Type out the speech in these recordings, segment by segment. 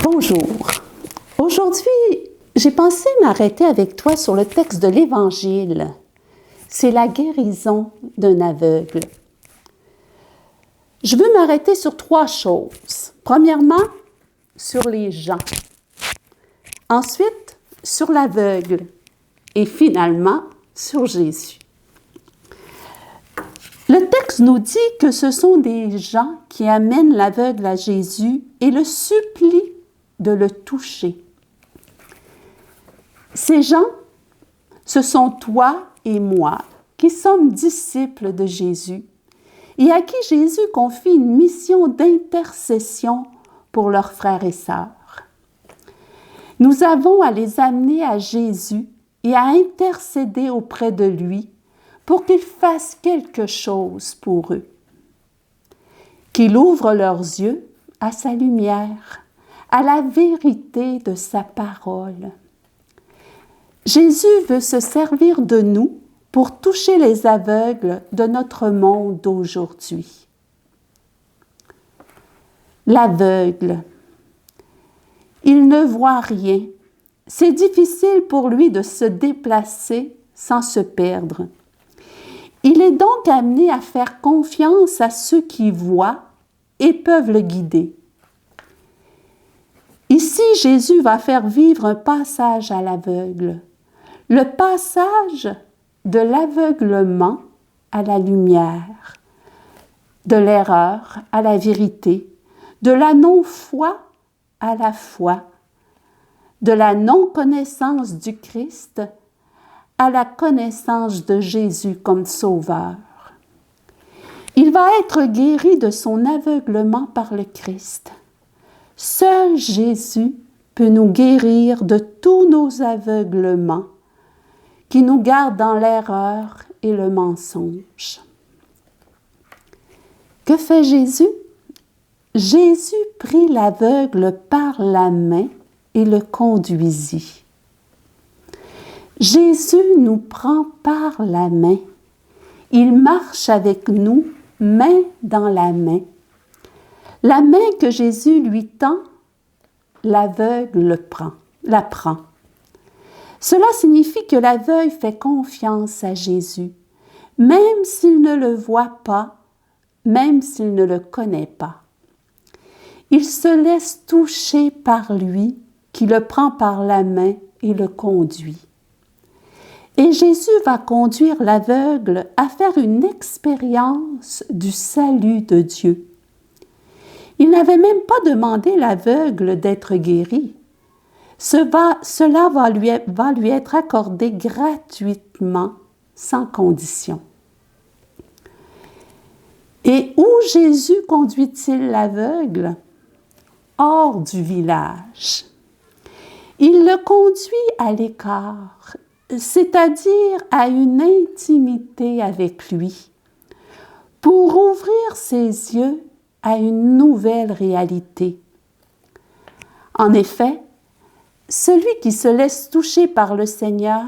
Bonjour. Aujourd'hui, j'ai pensé m'arrêter avec toi sur le texte de l'Évangile. C'est la guérison d'un aveugle. Je veux m'arrêter sur 3 choses. Premièrement, sur les gens. Ensuite, sur l'aveugle. Et finalement, sur Jésus. Le texte nous dit que ce sont des gens qui amènent l'aveugle à Jésus et le supplient de le toucher. Ces gens, ce sont toi et moi qui sommes disciples de Jésus et à qui Jésus confie une mission d'intercession pour leurs frères et sœurs. Nous avons à les amener à Jésus et à intercéder auprès de lui pour qu'il fasse quelque chose pour eux, qu'il ouvre leurs yeux à sa lumière, à la vérité de sa parole. Jésus veut se servir de nous pour toucher les aveugles de notre monde d'aujourd'hui. L'aveugle, il ne voit rien. C'est difficile pour lui de se déplacer sans se perdre. Il est donc amené à faire confiance à ceux qui voient et peuvent le guider. Ici, Jésus va faire vivre un passage à l'aveugle, le passage de l'aveuglement à la lumière, de l'erreur à la vérité, de la non-foi à la foi, de la non-connaissance du Christ à la connaissance de Jésus comme Sauveur. Il va être guéri de son aveuglement par le Christ. Seul Jésus peut nous guérir de tous nos aveuglements qui nous gardent dans l'erreur et le mensonge. Que fait Jésus? Jésus prit l'aveugle par la main et le conduisit. Jésus nous prend par la main. Il marche avec nous, main dans la main. La main que Jésus lui tend, l'aveugle la prend. Cela signifie que l'aveugle fait confiance à Jésus, même s'il ne le voit pas, même s'il ne le connaît pas. Il se laisse toucher par lui, qui le prend par la main et le conduit. Et Jésus va conduire l'aveugle à faire une expérience du salut de Dieu. Il n'avait même pas demandé l'aveugle d'être guéri. Cela va lui être accordé gratuitement, sans condition. Et où Jésus conduit-il l'aveugle? Hors du village. Il le conduit à l'écart, c'est-à-dire à une intimité avec lui, pour ouvrir ses yeux à une nouvelle réalité. En effet, celui qui se laisse toucher par le Seigneur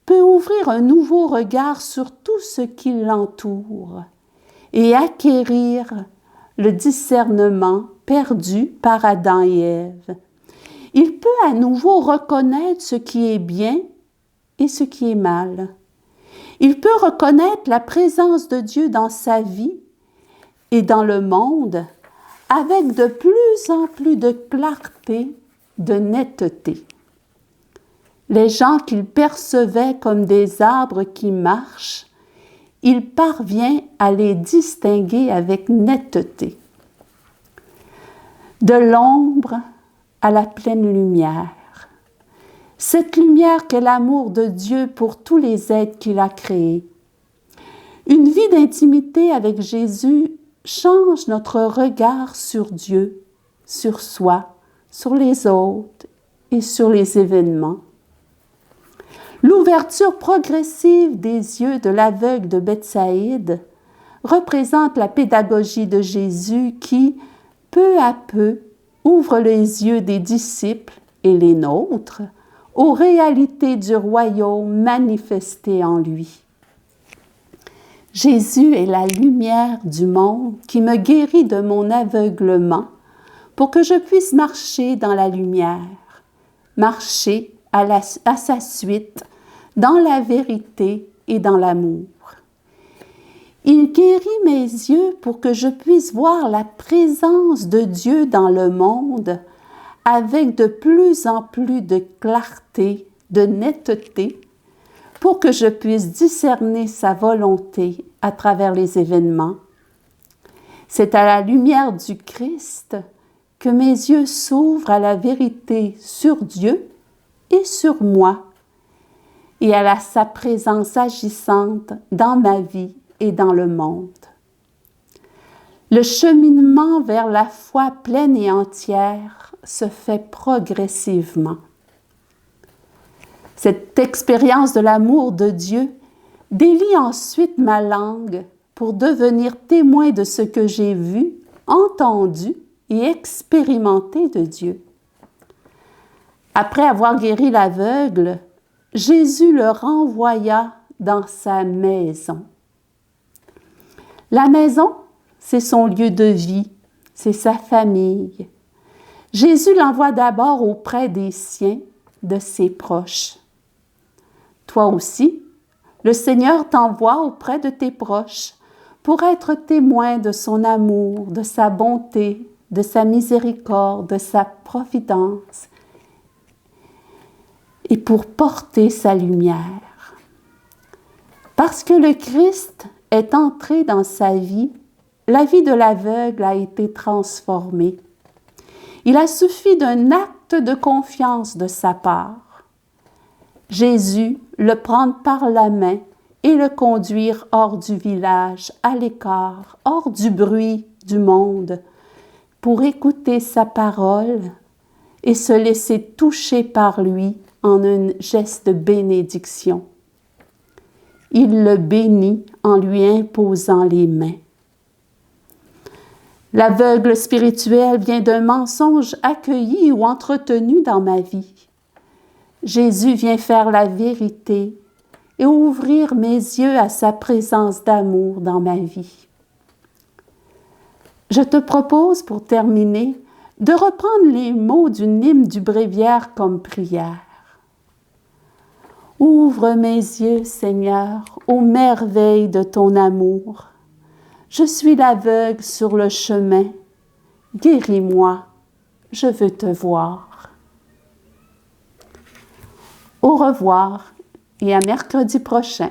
peut ouvrir un nouveau regard sur tout ce qui l'entoure et acquérir le discernement perdu par Adam et Ève. Il peut à nouveau reconnaître ce qui est bien et ce qui est mal. Il peut reconnaître la présence de Dieu dans sa vie et dans le monde avec de plus en plus de clarté, de netteté. Les gens qu'il percevait comme des arbres qui marchent, il parvient à les distinguer avec netteté. De l'ombre à la pleine lumière. Cette lumière qu'est l'amour de Dieu pour tous les êtres qu'il a créés. Une vie d'intimité avec Jésus change notre regard sur Dieu, sur soi, sur les autres et sur les événements. L'ouverture progressive des yeux de l'aveugle de Bethsaïde représente la pédagogie de Jésus qui, peu à peu, ouvre les yeux des disciples et les nôtres aux réalités du royaume manifestées en lui. Jésus est la lumière du monde qui me guérit de mon aveuglement pour que je puisse marcher dans la lumière, marcher à sa suite, dans la vérité et dans l'amour. Il guérit mes yeux pour que je puisse voir la présence de Dieu dans le monde avec de plus en plus de clarté, de netteté, pour que je puisse discerner sa volonté à travers les événements. C'est à la lumière du Christ que mes yeux s'ouvrent à la vérité sur Dieu et sur moi, et à sa présence agissante dans ma vie et dans le monde. Le cheminement vers la foi pleine et entière se fait progressivement. Cette expérience de l'amour de Dieu délie ensuite ma langue pour devenir témoin de ce que j'ai vu, entendu et expérimenté de Dieu. Après avoir guéri l'aveugle, Jésus le renvoya dans sa maison. La maison, c'est son lieu de vie, c'est sa famille. Jésus l'envoie d'abord auprès des siens, de ses proches. Toi aussi, le Seigneur t'envoie auprès de tes proches pour être témoin de son amour, de sa bonté, de sa miséricorde, de sa providence et pour porter sa lumière. Parce que le Christ est entré dans sa vie, la vie de l'aveugle a été transformée. Il a suffi d'un acte de confiance de sa part. Jésus le prendre par la main et le conduire hors du village, à l'écart, hors du bruit du monde, pour écouter sa parole et se laisser toucher par lui en un geste de bénédiction. Il le bénit en lui imposant les mains. L'aveugle spirituel vient d'un mensonge accueilli ou entretenu dans ma vie. Jésus vient faire la vérité et ouvrir mes yeux à sa présence d'amour dans ma vie. Je te propose, pour terminer, de reprendre les mots d'une hymne du bréviaire comme prière. Ouvre mes yeux, Seigneur, aux merveilles de ton amour. Je suis l'aveugle sur le chemin. Guéris-moi, je veux te voir. Au revoir et à mercredi prochain.